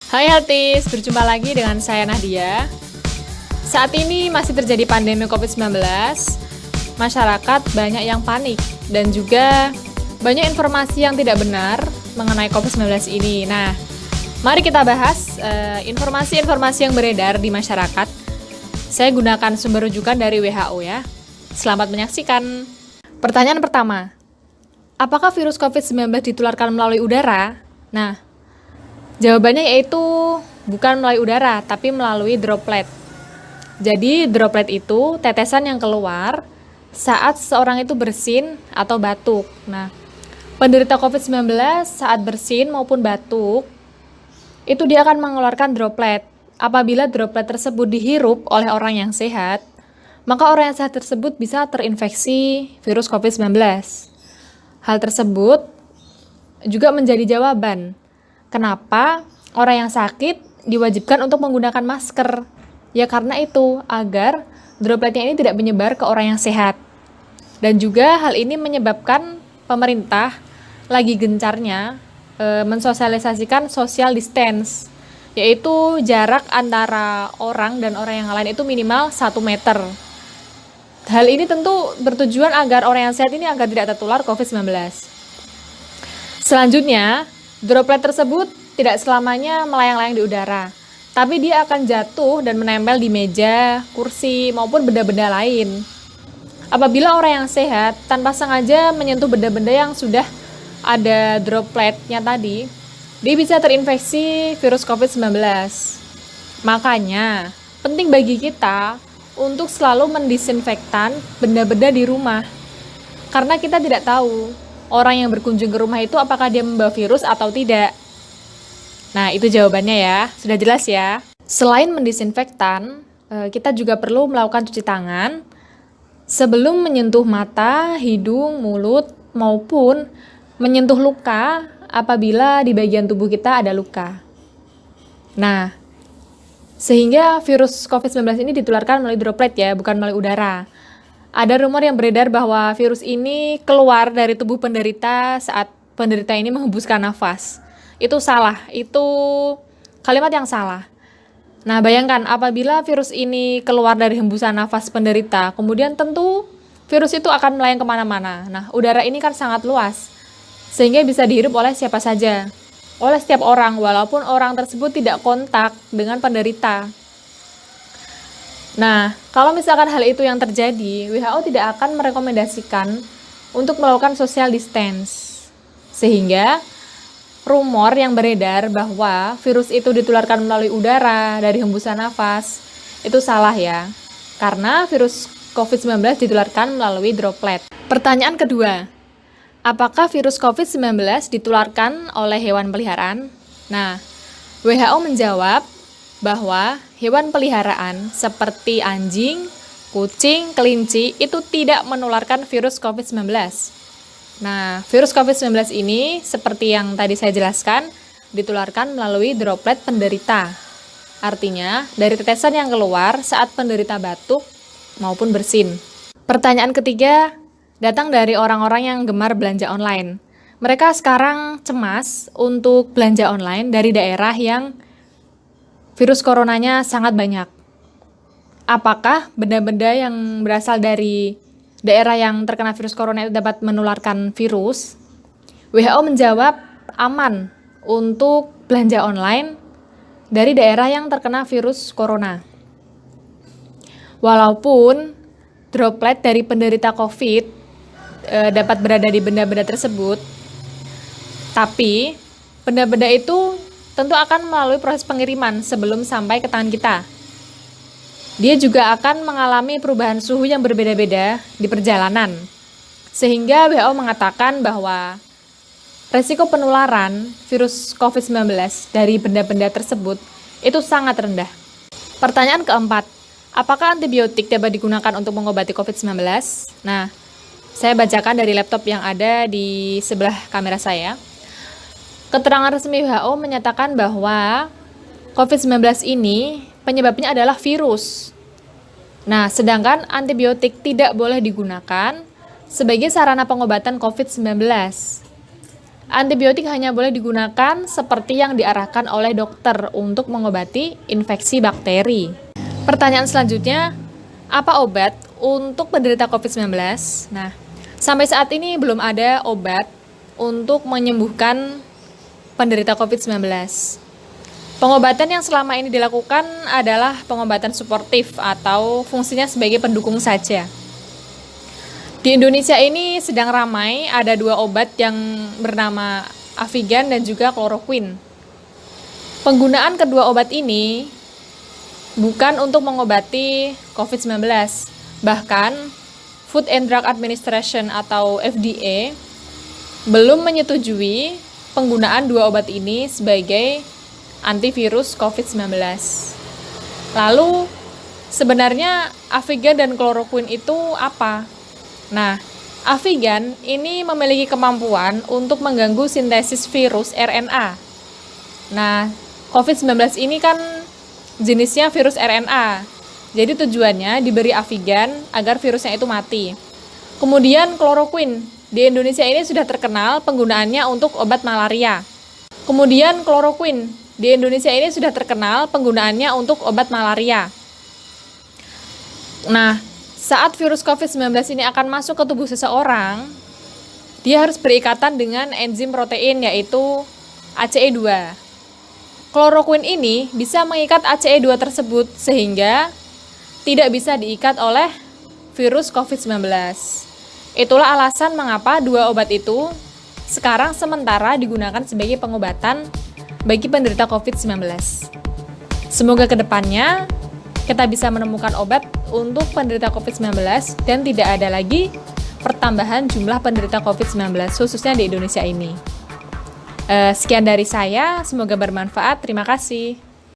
Hai Healthies, berjumpa lagi dengan saya Nadia. Saat ini masih terjadi pandemi COVID-19, masyarakat banyak yang panik dan juga banyak informasi yang tidak benar mengenai COVID-19 ini. Nah, mari kita bahas informasi-informasi yang beredar di masyarakat. Saya gunakan sumber rujukan dari WHO ya. Selamat menyaksikan. Pertanyaan pertama, apakah virus COVID-19 ditularkan melalui udara? Nah, jawabannya yaitu bukan melalui udara, tapi melalui droplet. Jadi droplet itu tetesan yang keluar saat seseorang itu bersin atau batuk. Nah, penderita COVID-19 saat bersin maupun batuk, itu dia akan mengeluarkan droplet. Apabila droplet tersebut dihirup oleh orang yang sehat, maka orang yang sehat tersebut bisa terinfeksi virus COVID-19. Hal tersebut juga menjadi jawaban kenapa orang yang sakit diwajibkan untuk menggunakan masker. Ya karena itu, agar dropletnya ini tidak menyebar ke orang yang sehat. Dan juga hal ini menyebabkan pemerintah lagi gencarnya mensosialisasikan social distance, yaitu jarak antara orang dan orang yang lain itu minimal 1 meter. Hal ini tentu bertujuan agar orang yang sehat ini agar tidak tertular COVID-19. Selanjutnya, droplet tersebut tidak selamanya melayang-layang di udara, tapi dia akan jatuh dan menempel di meja, kursi, maupun benda-benda lain. Apabila orang yang sehat tanpa sengaja menyentuh benda-benda yang sudah ada dropletnya tadi, dia bisa terinfeksi virus COVID-19. Makanya, penting bagi kita untuk selalu mendisinfektan benda-benda di rumah. Karena kita tidak tahu orang yang berkunjung ke rumah itu apakah dia membawa virus atau tidak. Nah, itu jawabannya ya. Sudah jelas ya. Selain mendisinfektan, kita juga perlu melakukan cuci tangan sebelum menyentuh mata, hidung, mulut, maupun menyentuh luka apabila di bagian tubuh kita ada luka. Nah, sehingga virus COVID-19 ini ditularkan melalui droplet ya, bukan melalui udara. Ada rumor yang beredar bahwa virus ini keluar dari tubuh penderita saat penderita ini menghembuskan nafas. Itu salah, itu kalimat yang salah. Nah, bayangkan apabila virus ini keluar dari hembusan nafas penderita, kemudian tentu virus itu akan melayang kemana-mana. Nah, udara ini kan sangat luas, sehingga bisa dihirup oleh siapa saja, oleh setiap orang, walaupun orang tersebut tidak kontak dengan penderita. Nah, kalau misalkan hal itu yang terjadi, WHO tidak akan merekomendasikan untuk melakukan social distance. Sehingga rumor yang beredar bahwa virus itu ditularkan melalui udara dari hembusan nafas, itu salah ya. Karena virus COVID-19 ditularkan melalui droplet. Pertanyaan kedua, apakah virus COVID-19 ditularkan oleh hewan peliharaan? Nah, WHO menjawab bahwa hewan peliharaan seperti anjing, kucing, kelinci itu tidak menularkan virus COVID-19. Nah, virus COVID-19 ini seperti yang tadi saya jelaskan, ditularkan melalui droplet penderita. Artinya, dari tetesan yang keluar saat penderita batuk maupun bersin. Pertanyaan ketiga, datang dari orang-orang yang gemar belanja online. Mereka sekarang cemas untuk belanja online dari daerah yang virus coronanya sangat banyak. Apakah benda-benda yang berasal dari daerah yang terkena virus corona itu dapat menularkan virus? WHO menjawab aman untuk belanja online dari daerah yang terkena virus corona. Walaupun droplet dari penderita COVID dapat berada di benda-benda tersebut, tapi benda-benda itu tentu akan melalui proses pengiriman sebelum sampai ke tangan kita. Dia juga akan mengalami perubahan suhu yang berbeda-beda di perjalanan. Sehingga WHO mengatakan bahwa resiko penularan virus COVID-19 dari benda-benda tersebut itu sangat rendah. Pertanyaan keempat, apakah antibiotik dapat digunakan untuk mengobati COVID-19? Nah, saya bacakan dari laptop yang ada di sebelah kamera saya. Keterangan resmi WHO menyatakan bahwa COVID-19 ini penyebabnya adalah virus. Nah, sedangkan antibiotik tidak boleh digunakan sebagai sarana pengobatan COVID-19. Antibiotik hanya boleh digunakan seperti yang diarahkan oleh dokter untuk mengobati infeksi bakteri. Pertanyaan selanjutnya, apa obat untuk penderita COVID-19? Nah, sampai saat ini belum ada obat untuk menyembuhkan penderita COVID-19. Pengobatan yang selama ini dilakukan adalah pengobatan suportif atau fungsinya sebagai pendukung saja. Di Indonesia ini sedang ramai ada 2 obat yang bernama Avigan dan juga Chloroquine. Penggunaan kedua obat ini bukan untuk mengobati COVID-19. Bahkan, Food and Drug Administration atau FDA belum menyetujui penggunaan 2 obat ini sebagai antivirus COVID-19. Lalu, sebenarnya Avigan dan Chloroquine itu apa? Nah, Avigan ini memiliki kemampuan untuk mengganggu sintesis virus RNA. Nah, COVID-19 ini kan jenisnya virus RNA. Jadi tujuannya diberi Avigan agar virusnya itu mati. Kemudian Chloroquine. Di Indonesia ini sudah terkenal penggunaannya untuk obat malaria. Kemudian Chloroquine. Di Indonesia ini sudah terkenal penggunaannya untuk obat malaria. Nah, saat virus COVID-19 ini akan masuk ke tubuh seseorang, dia harus berikatan dengan enzim protein yaitu ACE2. Chloroquine ini bisa mengikat ACE2 tersebut sehingga tidak bisa diikat oleh virus COVID-19. Itulah alasan mengapa 2 obat itu sekarang sementara digunakan sebagai pengobatan bagi penderita COVID-19. Semoga kedepannya kita bisa menemukan obat untuk penderita COVID-19 dan tidak ada lagi pertambahan jumlah penderita COVID-19 khususnya di Indonesia ini. Sekian dari saya, semoga bermanfaat. Terima kasih.